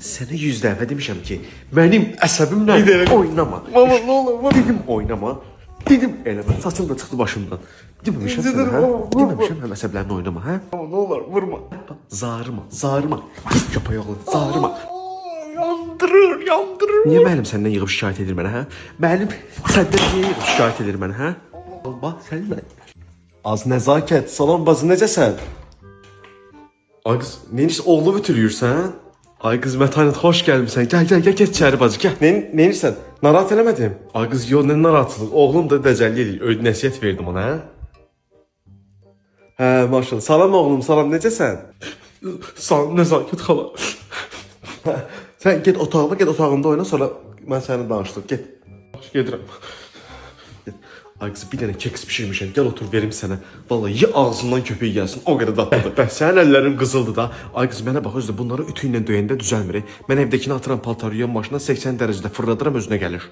Sənə 100 dəfə demişəm ki, mənim əsəbimlə oynama. Mama ne olur. Dedim oynama. Dedim eləmə. Saçım da çıxdı başımdan. Deməmişəm sənə, hə? Deməmişəm həm əsəblərini oynama, hə? Mama ne olur vurma. Zarıma. Pis köpək oğlu, zarıma. Yandırır. Niyə müəllim səndən yığıb şikayət edir mənə, hə? Müəllim səndən niyə yığıb şikayət edir mənə, hə? Bax, sənin az nəzakət. Salam bacı, necəsən? Ay qız, neyiniz oğlu bütülüyürsən? Ay qız Mətanət, xoş gəlmisən. Gəl, get içəri bacı, gəl. Neyinisən? Narahat eləmədim. Ay qız, yo, nə narahatlıq? Oğlum da dəcəlli edir. Öyle nəsiyyət verdim ona, hə? Hə, maşallah. Salam oğlum, salam, necəsən? Salam, nəzakət xala. Sən get otağına, get otağında oyna, sonra mən səni danışdım. Get. Gedirəm. Ay qızı, bir dənə keks pişirmişəm. Gəl otur verim sənə. Vallahi ye ağzından köpüğü gəlsin. O qədər dadlıdır. Bəs sənin əllərin qızıldı da. Ay qız, mənə bax, özü də bunları ütü ilə döyəndə düzəlmir. Mən evdəkini atıram paltarıyan maşına 80 dərəcədə fırladıram, özünə gəlir.